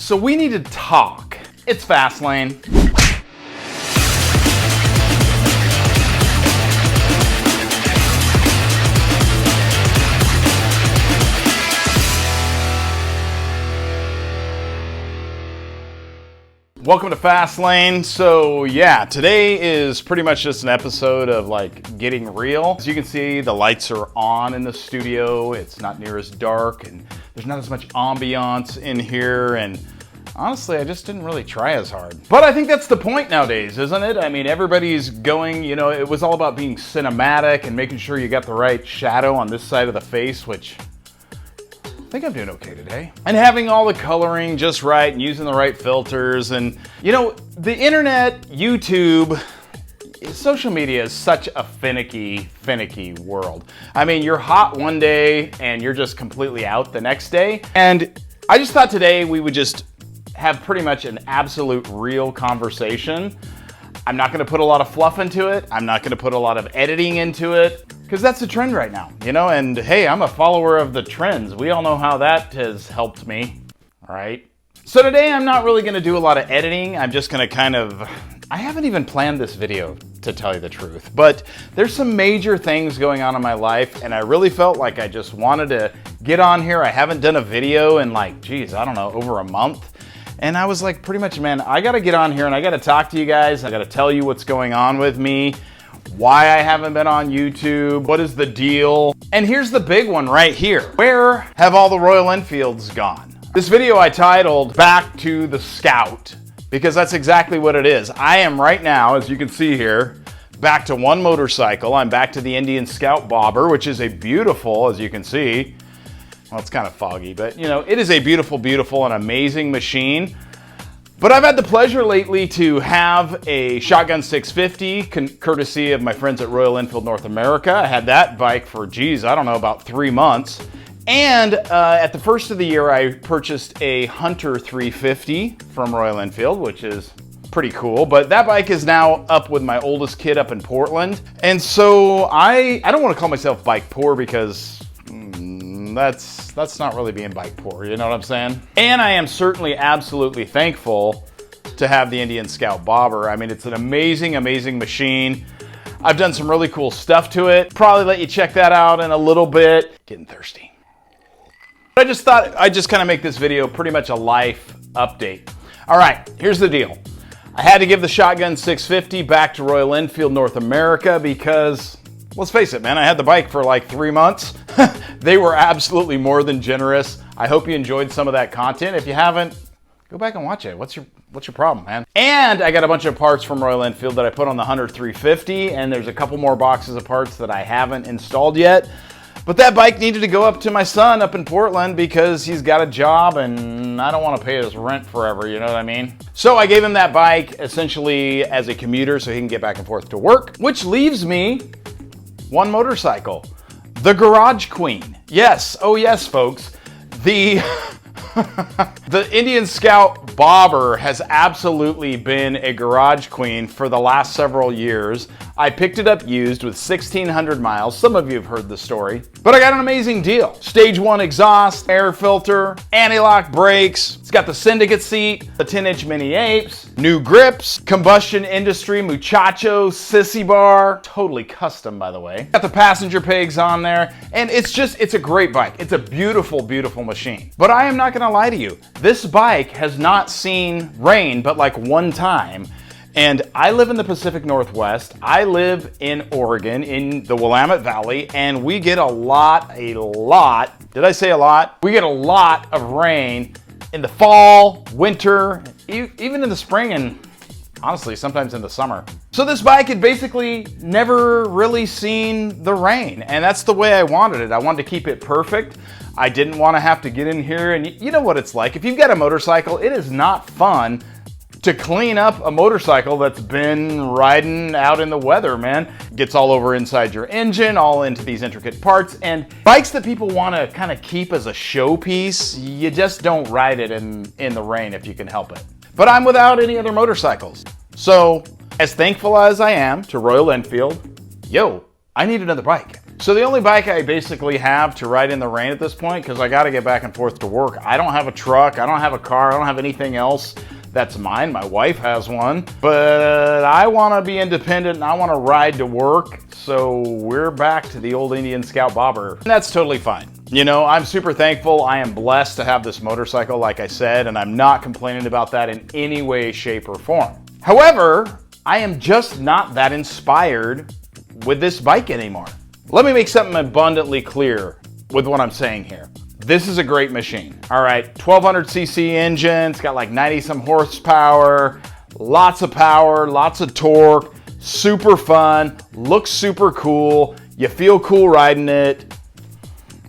So we need to talk. It's Fastlane. Welcome to Fastlane. So yeah, today is pretty much just an episode of like getting real. As you can see, the lights are on in the studio. It's not near as dark and there's not as much ambiance in here, and honestly, I just didn't really try as hard. But I think that's the point nowadays, isn't it? I mean, everybody's going, you know, it was all about being cinematic and making sure you got the right shadow on this side of the face, which I think I'm doing okay today. And having all the coloring just right and using the right filters. And you know, the internet, YouTube, social media is such a finicky world. I mean, you're hot one day and you're just completely out the next day. And I just thought today we would just have pretty much an absolute real conversation. I'm not gonna put a lot of fluff into it. I'm not gonna put a lot of editing into it, because that's the trend right now, you know? And hey, I'm a follower of the trends. We all know how that has helped me, all right? So today I'm not really gonna do a lot of editing. I'm just gonna I haven't even planned this video, to tell you the truth, but there's some major things going on in my life, and I really felt like I just wanted to get on here. I haven't done a video in like, geez, I don't know, over a month. And I was like, pretty much, man, I gotta get on here and I gotta talk to you guys. I gotta tell you what's going on with me, why I haven't been on YouTube, what is the deal? And here's the big one right here. Where have all the Royal Enfields gone? This video I titled, Back to the Scout, because that's exactly what it is. I am right now, as you can see here, back to one motorcycle. I'm back to the Indian Scout Bobber, which is a beautiful, as you can see, well, it's kind of foggy, but you know, it is a beautiful and amazing machine. But I've had the pleasure lately to have a Shotgun 650, courtesy of my friends at Royal Enfield North America. I had that bike for, geez, I don't know, about 3 months. And at the first of the year, I purchased a Hunter 350 from Royal Enfield, which is pretty cool. But that bike is now up with my oldest kid up in Portland. And so I don't want to call myself bike poor, because that's not really being bike poor, you know what I'm saying? And I am certainly absolutely thankful to have the Indian Scout Bobber. I mean, it's an amazing machine. I've done some really cool stuff to it. Probably let you check that out in a little bit. Getting thirsty. I just thought I'd just kind of make this video pretty much a life update. All right, here's the deal. I had to give the Shotgun 650 back to Royal Enfield North America because, let's face it, man, I had the bike for like 3 months. They were absolutely more than generous. I hope you enjoyed some of that content. If you haven't, go back and watch it. What's your problem, man? And I got a bunch of parts from Royal Enfield that I put on the Hunter 350, and there's a couple more boxes of parts that I haven't installed yet. But that bike needed to go up to my son up in Portland because he's got a job and I don't want to pay his rent forever, you know what I mean? So I gave him that bike essentially as a commuter so he can get back and forth to work, which leaves me one motorcycle, the Garage Queen. Yes, oh yes, folks. The Indian Scout Bobber has absolutely been a garage queen for the last several years. I picked it up used with 1,600 miles. Some of you have heard the story. But I got an amazing deal. Stage 1 exhaust, air filter, anti-lock brakes. It's got the Syndicate seat, the 10-inch mini apes, new grips, combustion industry muchacho sissy bar. Totally custom, by the way. Got the passenger pegs on there. And it's a great bike. It's a beautiful machine. But I am not gonna lie to you. This bike has not seen rain but like one time. And I live in the Pacific Northwest. I live in Oregon, in the Willamette Valley, and we get a lot, did I say a lot? We get a lot of rain in the fall, winter, even in the spring, and honestly, sometimes in the summer. So this bike had basically never really seen the rain, and that's the way I wanted it. I wanted to keep it perfect. I didn't want to have to get in here, and you know what it's like. If you've got a motorcycle, it is not fun to clean up a motorcycle that's been riding out in the weather, man. Gets all over inside your engine, all into these intricate parts, and bikes that people want to kind of keep as a showpiece, you just don't ride it in the rain if you can help it. But I'm without any other motorcycles. So, as thankful as I am to Royal Enfield, yo, I need another bike. So the only bike I basically have to ride in the rain at this point, because I got to get back and forth to work. I don't have a truck, I don't have a car, I don't have anything else that's mine. My wife has one, but I want to be independent and I want to ride to work. So we're back to the old Indian Scout bobber. And that's totally fine. You know, I'm super thankful. I am blessed to have this motorcycle, like I said, and I'm not complaining about that in any way, shape, or form. However, I am just not that inspired with this bike anymore. Let me make something abundantly clear with what I'm saying here. This is a great machine. All right, 1200cc engine, it's got like 90 some horsepower, lots of power, lots of torque, super fun, looks super cool, you feel cool riding it.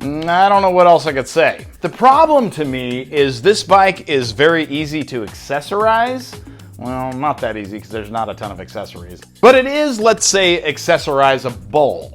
I don't know what else I could say. The problem to me is this bike is very easy to accessorize. Well, not that easy because there's not a ton of accessories. But it is, let's say, accessorizable.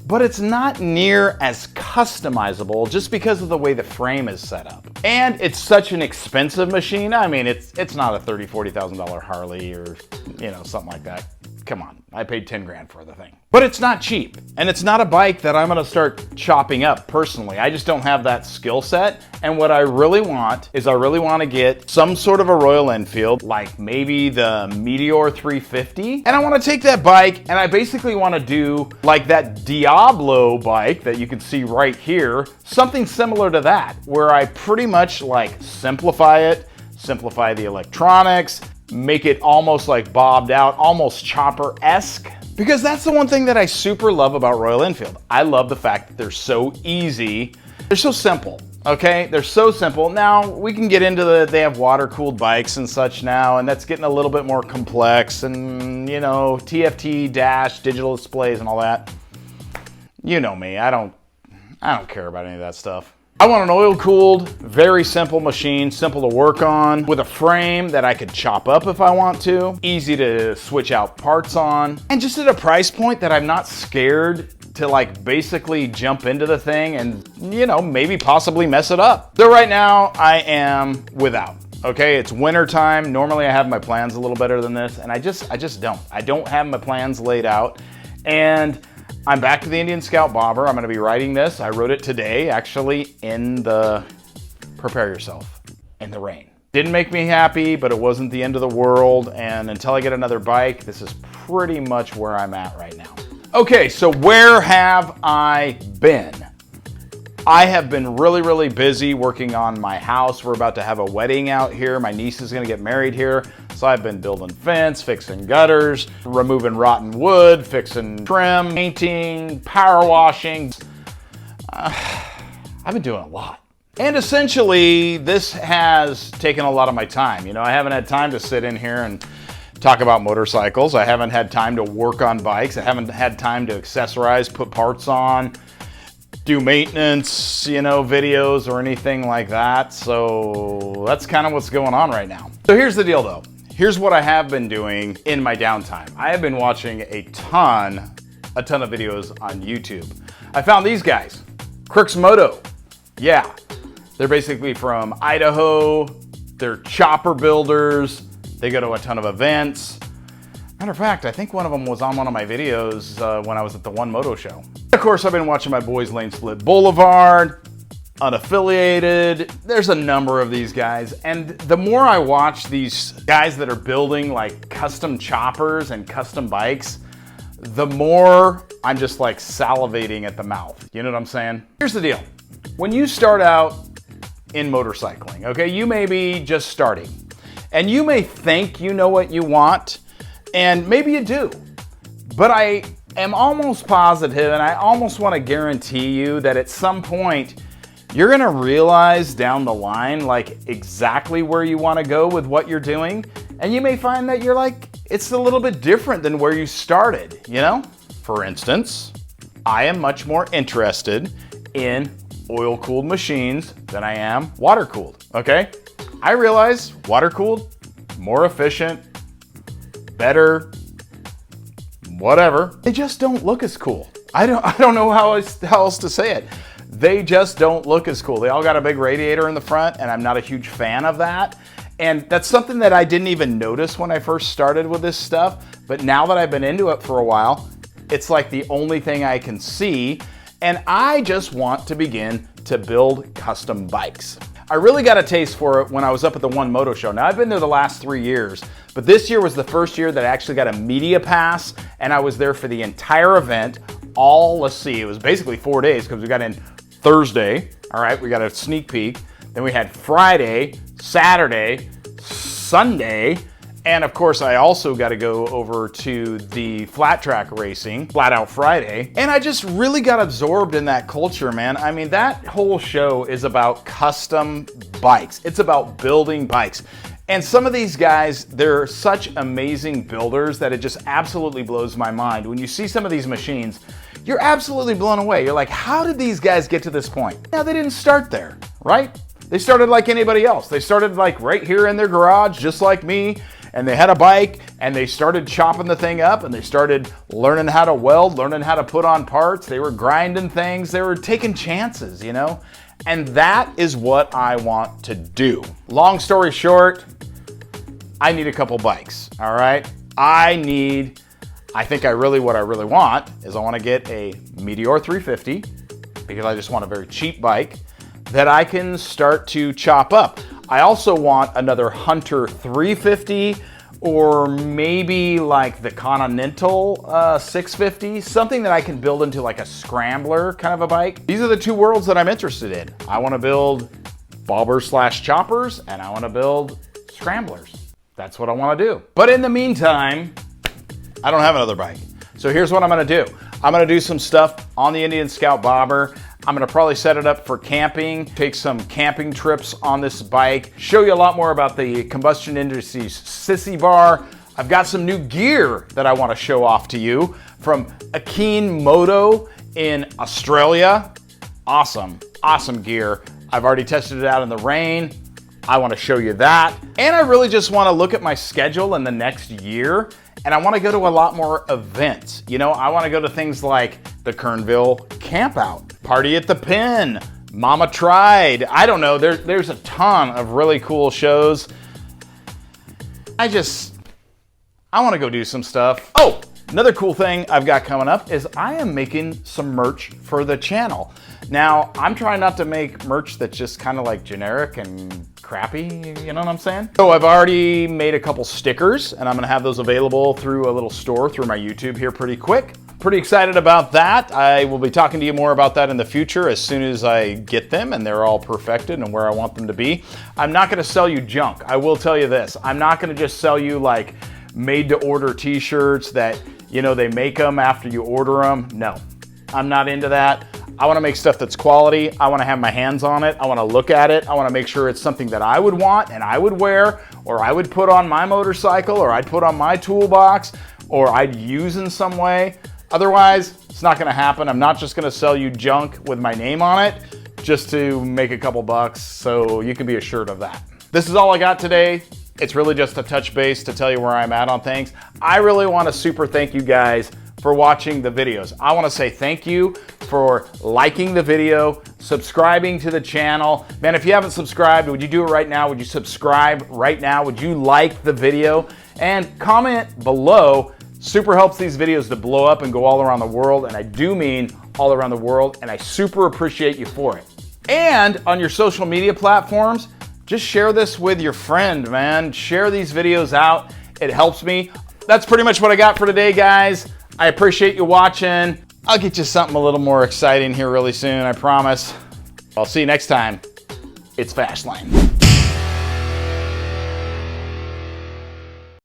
But it's not near as customizable just because of the way the frame is set up. And it's such an expensive machine. I mean, it's not a $30,000, $40,000 Harley or, you know, something like that. Come on, I paid 10 grand for the thing. But it's not cheap, and it's not a bike that I'm gonna start chopping up personally. I just don't have that skill set, and what I really want is I really wanna get some sort of a Royal Enfield, like maybe the Meteor 350, and I wanna take that bike, and I basically wanna do like that Diablo bike that you can see right here, something similar to that, where I pretty much like simplify it, simplify the electronics, make it almost like bobbed out, almost chopper-esque. Because that's the one thing that I super love about Royal Enfield. I love the fact that they're so easy. They're so simple, okay? They're so simple. Now, we can get into they have water-cooled bikes and such now, and that's getting a little bit more complex, and, you know, TFT dash, digital displays and all that. You know me, I don't care about any of that stuff. I want an oil-cooled, very simple machine, simple to work on, with a frame that I could chop up if I want to, easy to switch out parts on, and just at a price point that I'm not scared to like basically jump into the thing and, you know, maybe possibly mess it up. So right now I am without. Okay, it's winter time. Normally I have my plans a little better than this, and I just don't. I don't have my plans laid out, and I'm back to the Indian Scout bobber. I'm going to be riding this. I rode it today, actually, in the, prepare yourself, in the rain. Didn't make me happy, but it wasn't the end of the world. And until I get another bike, this is pretty much where I'm at right now. Okay, so where have I been? I have been really, really busy working on my house. We're about to have a wedding out here. My niece is going to get married here. So I've been building fence, fixing gutters, removing rotten wood, fixing trim, painting, power washing. I've been doing a lot. And essentially, this has taken a lot of my time. You know, I haven't had time to sit in here and talk about motorcycles. I haven't had time to work on bikes. I haven't had time to accessorize, put parts on, do maintenance, you know, videos or anything like that. So that's kind of what's going on right now. So here's the deal though. Here's what I have been doing in my downtime. I have been watching a ton of videos on YouTube. I found these guys, Crooks Moto. Yeah, they're basically from Idaho. They're chopper builders. They go to a ton of events. Matter of fact, I think one of them was on one of my videos when I was at the One Moto show. Of course, I've been watching my boys Lane Split Boulevard, Unaffiliated. There's a number of these guys. And the more I watch these guys that are building like custom choppers and custom bikes, the more I'm just like salivating at the mouth. You know what I'm saying? Here's the deal. When you start out in motorcycling, okay, you may be just starting and you may think you know what you want, and maybe you do, but I am almost positive and I almost want to guarantee you that at some point you're going to realize down the line like exactly where you want to go with what you're doing, and you may find that you're like, it's a little bit different than where you started, you know? For instance, I am much more interested in oil-cooled machines than I am water-cooled, okay? I realize water-cooled, more efficient, better, whatever. They just don't look as cool. I don't know how else to say it. They just don't look as cool. They all got a big radiator in the front, and I'm not a huge fan of that. And that's something that I didn't even notice when I first started with this stuff. But now that I've been into it for a while, It's like the only thing I can see, and I just want to begin to build custom bikes. I really got a taste for it when I was up at the One Moto Show. Now, I've been there the last 3 years, but this year was the first year that I actually got a media pass, and I was there for the entire event. Let's see, it was basically 4 days because we got in Thursday. All right, we got a sneak peek. Then we had Friday, Saturday, Sunday, and of course I also got to go over to the flat track racing, Flat Out Friday, and I just really got absorbed in that culture, man. I mean, that whole show is about custom bikes. It's about building bikes. And some of these guys, they're such amazing builders that it just absolutely blows my mind. When you see some of these machines, you're absolutely blown away. You're like, how did these guys get to this point? Now, they didn't start there, right? They started like anybody else. They started like right here in their garage, just like me, and they had a bike, and they started chopping the thing up, and they started learning how to weld, learning how to put on parts. They were grinding things. They were taking chances, you know? And that is what I want to do. Long story short, I need a couple bikes, all right? What I really want is I want to get a Meteor 350 because I just want a very cheap bike that I can start to chop up. I also want another Hunter 350 or maybe like the Continental 650, something that I can build into like a scrambler kind of a bike. These are the two worlds that I'm interested in. I want to build bobbers/choppers and I want to build scramblers. That's what I want to do. But in the meantime, I don't have another bike. So here's what I'm gonna do. I'm gonna do some stuff on the Indian Scout bobber. I'm gonna probably set it up for camping, take some camping trips on this bike, show you a lot more about the Combustion Industries Sissy Bar. I've got some new gear that I wanna show off to you from Akeen Moto in Australia. Awesome, awesome gear. I've already tested it out in the rain. I wanna show you that. And I really just wanna look at my schedule in the next year, and I wanna go to a lot more events. You know, I wanna go to things like the Kernville Campout, Party at the Pin, Mama Tried. I don't know, there's a ton of really cool shows. I wanna go do some stuff. Oh, another cool thing I've got coming up is I am making some merch for the channel. Now, I'm trying not to make merch that's just kind of like generic and crappy, you know what I'm saying? So I've already made a couple stickers and I'm gonna have those available through a little store through my YouTube here pretty quick. Pretty excited about that. I will be talking to you more about that in the future as soon as I get them and they're all perfected and where I want them to be. I'm not gonna sell you junk. I will tell you this. I'm not gonna just sell you like made to order t-shirts that, you know, they make them after you order them. No, I'm not into that. I wanna make stuff that's quality. I wanna have my hands on it. I wanna look at it. I wanna make sure it's something that I would want and I would wear, or I would put on my motorcycle, or I'd put on my toolbox, or I'd use in some way. Otherwise, it's not gonna happen. I'm not just gonna sell you junk with my name on it just to make a couple bucks, so you can be assured of that. This is all I got today. It's really just a touch base to tell you where I'm at on things. I really wanna super thank you guys for watching the videos. I wanna say thank you for liking the video, subscribing to the channel. Man, if you haven't subscribed, would you do it right now? Would you subscribe right now? Would you like the video? And comment below. Super helps these videos to blow up and go all around the world, and I do mean all around the world, and I super appreciate you for it. And on your social media platforms, just share this with your friend, man. Share these videos out. It helps me. That's pretty much what I got for today, guys. I appreciate you watching. I'll get you something a little more exciting here really soon, I promise. I'll see you next time. It's Fastlane.